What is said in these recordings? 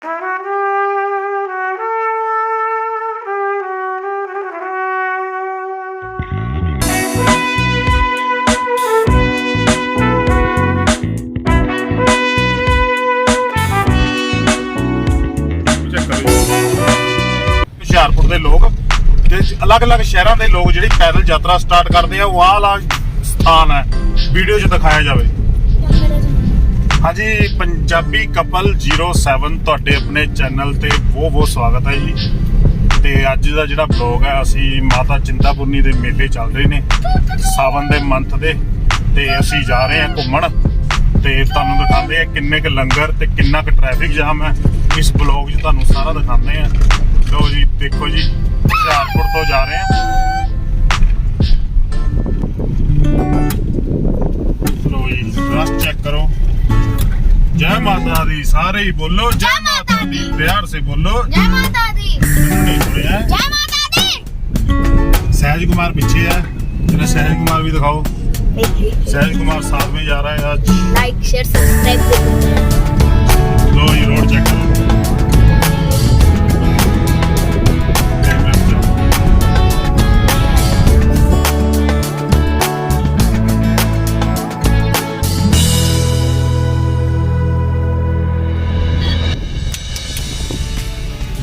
ਹੁਸ਼ਿਆਰਪੁਰ ਦੇ ਲੋਕ ਤੇ ਅਲੱਗ-ਅਲੱਗ ਸ਼ਹਿਰਾਂ ਦੇ ਲੋਕ ਜਿਹੜੀ ਪੈਦਲ ਯਾਤਰਾ ਸਟਾਰਟ ਕਰਦੇ ਆ ਉਹ ਆਹ ਵਾਲਾ ਸਥਾਨ ਹੈ ਵੀਡੀਓ 'ਚ ਦਿਖਾਇਆ ਜਾਵੇ। ਹਾਂਜੀ, ਪੰਜਾਬੀ ਕਪਲ 07 ਤੁਹਾਡੇ ਆਪਣੇ ਚੈਨਲ ਤੇ ਬਹੁਤ ਸਵਾਗਤ ਹੈ ਜੀ। ਤੇ ਅੱਜ ਦਾ ਜਿਹੜਾ ਵਲੌਗ ਹੈ, ਅਸੀਂ ਮਾਤਾ ਚਿੰਤਾਪੁਰਨੀ ਦੇ ਮੇਲੇ ਚੱਲ ਰਹੇ ਨੇ ਸਾਵਨ ਦੇ ਮੰਥ ਦੇ, ਤੇ ਅਸੀਂ ਜਾ ਰਹੇ ਹਾਂ ਘੁੰਮਣ ਤੇ ਤੁਹਾਨੂੰ ਦਿਖਾਉਂਦੇ ਆ ਕਿੰਨੇ ਕੁ ਲੰਗਰ ਤੇ ਕਿੰਨਾ ਕੁ ਟ੍ਰੈਫਿਕ ਜਾਮ ਹੈ। ਇਸ ਵਲੌਗ 'ਚ ਤੁਹਾਨੂੰ ਸਾਰਾ ਦਿਖਾਉਂਦੇ ਆ। ਲੋ ਜੀ ਦੇਖੋ ਜੀ, ਹੁਸ਼ਿਆਰਪੁਰ ਤੋਂ ਜਾ ਰਹੇ ਹਾਂ। ਲੋ ਜੀ ਰਸ ਚੈੱਕ ਕਰੋ। जय माता दी, सारे ही बोलो जय माता दी, प्यार से बोलो जय माता दी। नहीं सुने हैं जय माता दी। सहज कुमार पीछे है, जरा सहज कुमार भी दिखाओ। सहज कुमार साथ में जा रहा है आज। लाइक शेयर सब्सक्राइब करो। लो ये रोड चेक करो।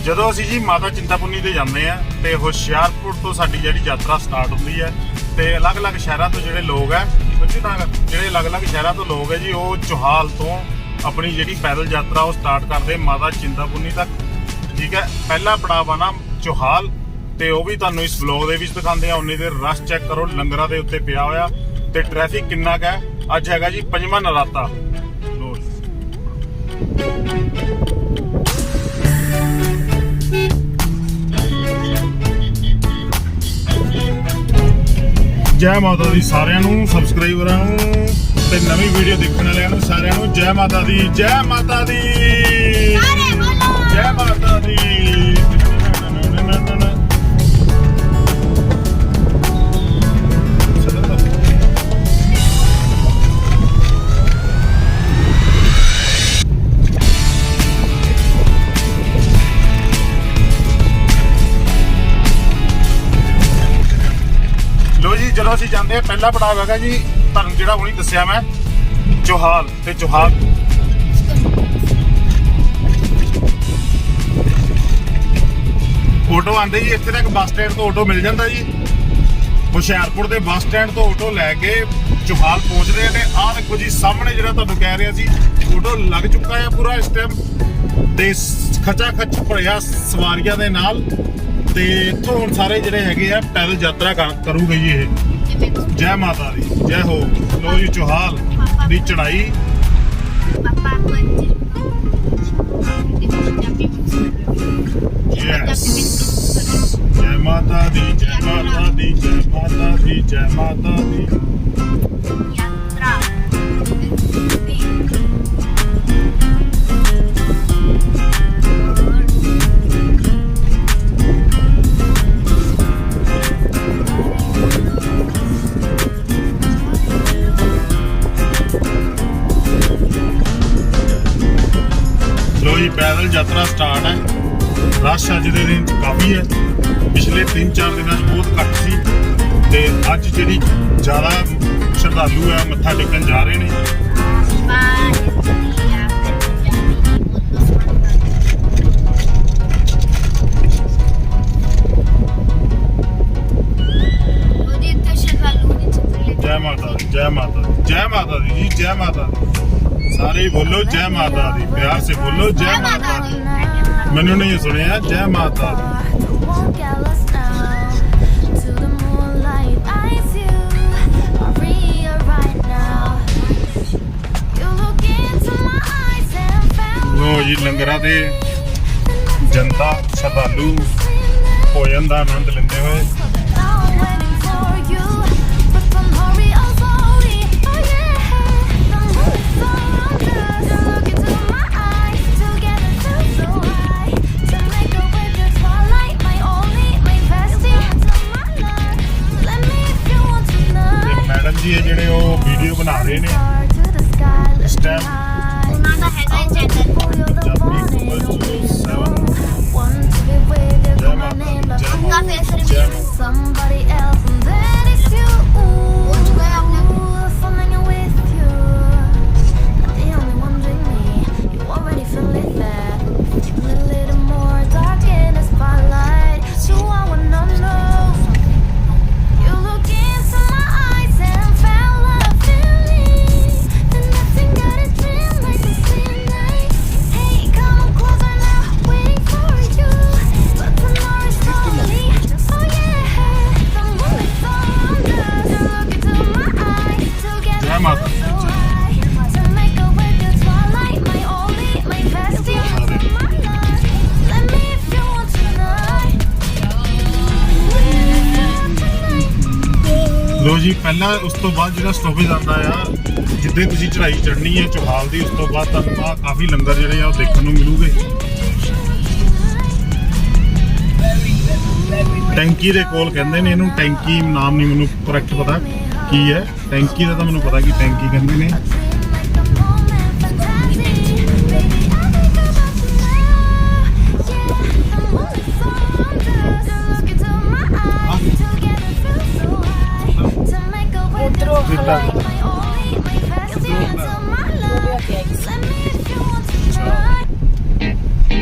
ਜਦੋਂ ਅਸੀਂ ਜੀ ਮਾਤਾ ਚਿੰਤਾਪੁਰਨੀ ਤੇ ਜਾਂਦੇ ਆ ਤੇ ਹੁਸ਼ਿਆਰਪੁਰ ਤੋਂ ਸਾਡੀ ਜਿਹੜੀ ਯਾਤਰਾ ਸਟਾਰਟ ਹੁੰਦੀ ਹੈ ਤੇ ਅਲੱਗ-ਅਲੱਗ ਸ਼ਹਿਰਾਂ ਤੋਂ ਜਿਹੜੇ ਲੋਕ ਹੈ, ਜਿਹੜੇ ਅਲੱਗ-ਅਲੱਗ ਸ਼ਹਿਰਾਂ ਤੋਂ ਲੋਕ ਹੈ ਜੀ, ਉਹ ਚੋਹਾਲ ਤੋਂ ਆਪਣੀ ਜਿਹੜੀ ਪੈਦਲ ਯਾਤਰਾ ਉਹ ਸਟਾਰਟ ਕਰਦੇ ਮਾਤਾ ਚਿੰਤਾਪੁਰਨੀ ਤੱਕ। ਠੀਕ ਹੈ, ਪਹਿਲਾ ਪੜਾਅ ਆ ਨਾ ਚੋਹਾਲ, ਤੇ ਉਹ ਵੀ ਤੁਹਾਨੂੰ ਇਸ ਵਲੌਗ ਦੇ ਵਿੱਚ ਦਿਖਾਉਂਦੇ ਆ। ਉਨੀ ਦੇਰ ਰਸ਼ ਚੈੱਕ ਕਰੋ, ਲੰਗਰਾਂ ਦੇ ਉੱਤੇ ਪਿਆ ਹੋਇਆ ਤੇ ਟ੍ਰੈਫਿਕ ਕਿੰਨਾ ਕੁ ਹੈ। ਅੱਜ ਹੈਗਾ ਜੀ 5ਵਾਂ ਨਰਾਤਾ। जय माता दी सारिਆਂ ਨੂੰ, ਸਬਸਕ੍ਰਾਈਬਰਾਂ ਨੂੰ ਤੇ ਨਵੀਂ ਵੀਡੀਓ ਦੇਖਣ ਵਾਲਿਆਂ ਨੂੰ ਸਾਰਿਆਂ ਨੂੰ ਜੈ ਮਾਤਾ ਦੀ, ਜੈ ਮਾਤਾ ਦੀ, ਸਾਰੇ ਬੋਲੋ ਜੈ ਮਾਤਾ ਦੀ। ਜਦੋਂ ਅਸੀਂ ਜਾਂਦੇ ਆ ਪਹਿਲਾ ਪੜਾਅ ਹੈਗਾ ਜੀ ਤੁਹਾਨੂੰ ਜਿਹੜਾ ਹੁਣੀ ਦੱਸਿਆ ਮੈਂ, ਚੋਹਾਲ। ਤੇ ਚੋਹਾਲ ਆਟੋ ਆਂਦੇ ਜੀ, ਇੱਥੇ ਤੱਕ ਬੱਸ ਸਟੈਂਡ ਤੋਂ ਆਟੋ ਮਿਲ ਜਾਂਦਾ ਜੀ। ਹੁਸ਼ਿਆਰਪੁਰ ਦੇ ਬੱਸ ਸਟੈਂਡ ਤੋਂ ਆਟੋ ਲੈ ਕੇ ਚੋਹਾਲ ਪਹੁੰਚਦੇ ਨੇ। ਆਹ ਦੇਖੋ ਜੀ ਸਾਹਮਣੇ ਜਿਹੜਾ ਤੁਹਾਨੂੰ ਕਹਿ ਰਿਹਾ ਸੀ, ਆਟੋ ਲੱਗ ਚੁੱਕਾ ਹੈ ਪੂਰਾ ਇਸ ਟਾਈਮ ਤੇ ਖਚਾ ਖਚ ਭਰਿਆ ਸਵਾਰੀਆਂ ਦੇ ਨਾਲ। ਤੇ ਇੱਥੋਂ ਹੁਣ ਸਾਰੇ ਜਿਹੜੇ ਹੈਗੇ ਆ ਪੈਦਲ ਯਾਤਰਾ ਕਰੂਗੇ ਜੀ ਇਹ। ਜੈ ਮਾਤਾ ਦੀ, ਜੈ ਹੋ। ਲੋ ਜੀ ਚੋਹਾਲ ਦੀ ਚੜਾਈ। ਜੈ ਮਾਤਾ ਦੀ, ਜੈ ਮਾਤਾ ਦੀ, ਜੈ ਮਾਤਾ ਦੀ, ਜੈ ਮਾਤਾ ਦੀ। ਪੈਦਲ ਯਾਤਰਾ ਸਟਾਰਟ ਹੈ। ਰਸ਼ ਅੱਜ ਦੇ ਦਿਨ 'ਚ ਕਾਫੀ ਹੈ, ਪਿਛਲੇ 3-4 ਦਿਨਾਂ 'ਚ ਬਹੁਤ ਘੱਟ ਸੀ ਤੇ ਅੱਜ ਜਿਹੜੀ ਜ਼ਿਆਦਾ ਸ਼ਰਧਾਲੂ ਹੈ ਮੱਥਾ ਟੇਕਣ ਜਾ ਰਹੇ ਨੇ। ਜੈ ਮਾਤਾ ਦੀ, ਜੈ ਮਾਤਾ ਦੀ, ਜੈ ਮਾਤਾ ਦੀ ਜੀ, ਜੈ ਮਾਤਾ ਦੀ। सारे ही बोलो जय माता दी, प्यार से बोलो जय माता दी। मैंने नहीं सुने हैं जय माता दी। लो जी लंगरां ते जनता श्रद्धालू भोजन का आनंद लेंदे हुए। जी ਜਿਹੜੇ ਉਹ ਵੀਡੀਓ ਬਣਾ ਰਹੇ ਨੇ ਇਸ ਟਾਈਮ, ਉਹਨਾਂ ਦਾ ਹੈਗਾ ਚੈਨਲ ਪੰਜਾਬੀ ਕਪਲ ਲੋ ਜੀ ਪਹਿਲਾਂ ਉਸ ਤੋਂ ਬਾਅਦ ਜਿਹੜਾ ਸਟੋਪੇਜ ਆਉਂਦਾ ਆ ਜਿੱਦੇ ਤੁਸੀਂ ਚੜਾਈ ਚੜਨੀ ਹੈ ਚੋਹਾਲ ਦੀ, ਉਸ ਤੋਂ ਬਾਅਦ ਤੁਹਾਨੂੰ ਆ ਕਾਫੀ ਲੰਗਰ ਜਿਹੜੇ ਆ ਉਹ ਦੇਖਣ ਨੂੰ ਮਿਲੂਗੇ। ਟੈਂਕੀ ਦੇ ਕੋਲ ਕਹਿੰਦੇ ਨੇ ਇਹਨੂੰ, ਟੈਂਕੀ ਨਾਮ ਨਹੀਂ ਮੈਨੂੰ ਕਰੈਕਟ ਪਤਾ ਕੀ ਹੈ, ਟੈਂਕੀ ਦਾ ਤਾਂ ਮੈਨੂੰ ਪਤਾ ਕਿ ਟੈਂਕੀ ਕਹਿੰਦੇ ਨੇ।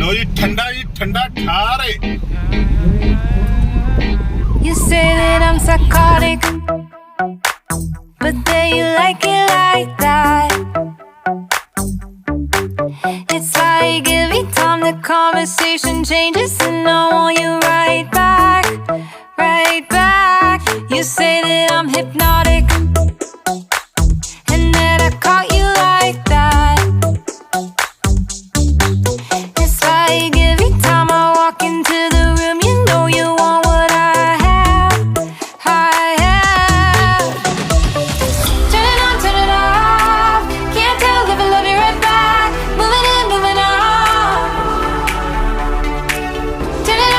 लो जी ठंडा ठार है। You say that I'm psychotic, but then you like it like that. It's like every time the conversation changes and I want you right back, right back. You say that I'm hypnotic and that I caught you like that. It's like every time I walk into the room, you know you want what I have, I have. Turn it on, turn it off. Can't tell if I love you right back. Moving in, moving on. Turn it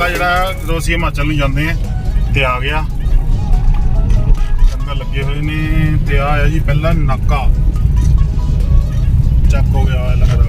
ਜਿਹੜਾ ਜਦੋਂ ਅਸੀਂ ਹਿਮਾਚਲ ਨੂੰ ਜਾਂਦੇ ਆ ਤੇ ਆ ਗਿਆ ਜੰਗਲ ਲੱਗੇ ਹੋਏ ਨੇ ਤੇ ਆ ਆਇਆ ਜੀ ਪਹਿਲਾ ਨਾਕਾ ਚੱਕ ਹੋ ਗਿਆ ਲੱਗਦਾ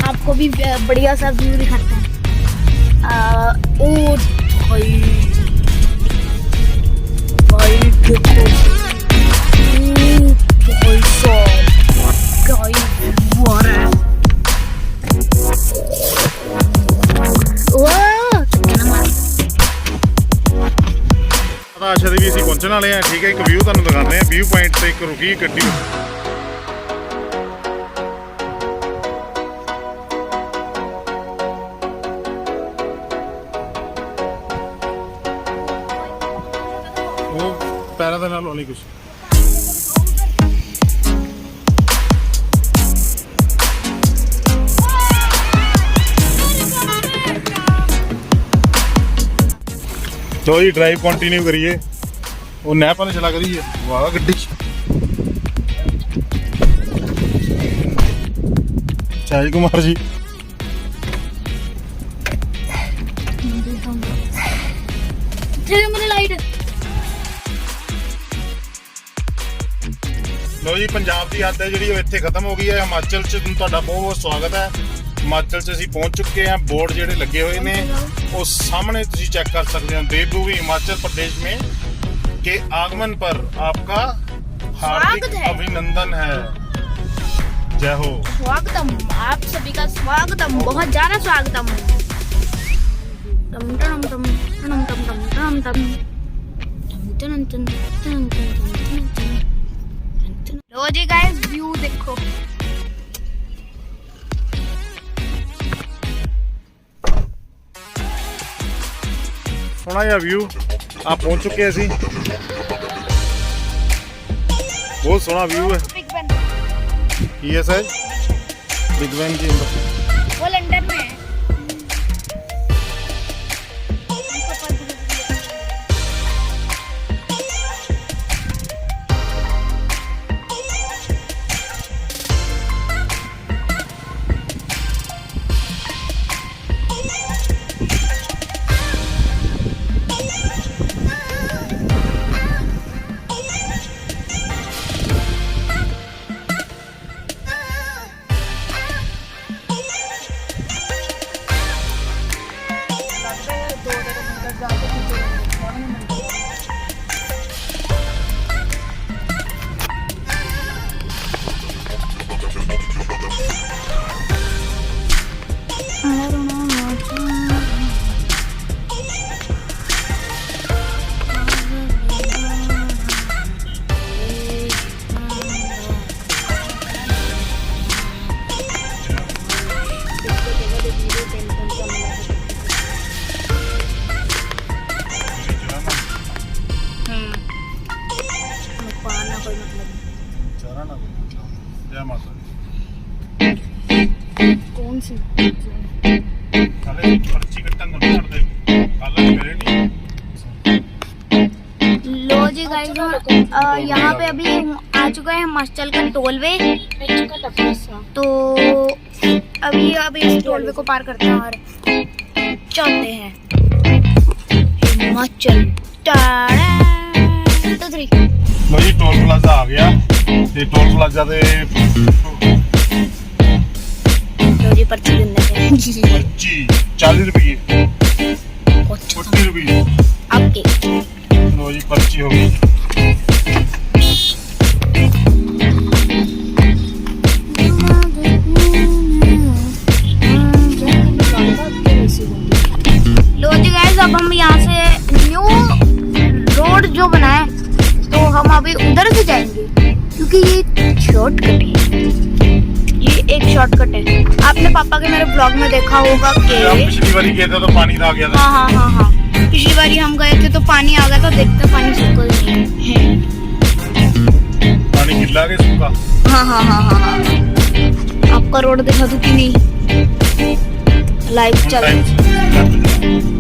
आपको भी बढ़िया सा व्यू दिखाते हैं। ओ भाई भाई देखो भाई साहब गाइस वो आ रहा है ਆਸ਼ਾ ਵੀ ਅਸੀਂ ਪਹੁੰਚਣ ਵਾਲੇ ਆ ਠੀਕ ਹੈ ਇੱਕ ਵਿਊ ਤੁਹਾਨੂੰ ਦਿਖਾਉਂਦੇ ਆ ਵਿਊ ਪੁਆਇੰਟ ਤੇ ਇੱਕ ਰੁਕੀ ਗੱਡੀ ਪੈਰਾਂ ਦੇ ਨਾਲ ਵਾਲੀ ਕੁਛ तो जी ड्राइव कंटिन्यू करिए वो नैप ने चला करिए वाह गड्डी चाय कुमार जी लाइट लो जी पंजाब की हद है जी इत्थे खत्म हो गई है हिमाचल च तुहाडा बहुत बहुत स्वागत है हिमाचल च असीं पहुंच चुके हैं बोर्ड जिहड़े लगे हुए ने वो सामने तुसीं चेक कर सकते हो देवभूमि हिमाचल प्रदेश में के आगमन पर आपका हार्दिक अभिनंदन है जय हो स्वागतम आप सभी का स्वागतम बहुत ज्यादा स्वागतम लो जी गाइस व्यू देखो सोहना जिहा व्यू आप पहुंच चुके हैं असीं बहुत सोहना व्यू है ये सर बिग बैन की वो लंदन में है जय माता कौन सी काले पर्ची कट्टन नहीं करते काला मेरे नहीं लो जी गाइस यहाँ पे अभी आ चुका है हिमाचल का टोलवे तो अभी इस टोलवे को पार करते हैं और चलते हैं हिमाचल लो जी टोल प्लाजा आ गया ਤੇ ਟੋਲ ਪਲਾਜ਼ਾ ਦੇ लो जी पर्ची देने हैं पर्ची 40 रुपये 40 रुपये आपके लो जी पर्ची हो गई लो जी गाइस अब हम ये शॉर्टकट है, ये एक शॉर्टकट है। आपने पापा के मेरे ब्लॉग में देखा होगा कि हम पिछली बारी गए थे तो पानी आ गया था। हाँ, पिछली बारी हम गए थे तो पानी आ गया था, देखते पानी सूखा नहीं है। पानी गिल्ला के सूखा। हाँ। आपका रोड देखा तो कि नहीं, लाइव चल टाइम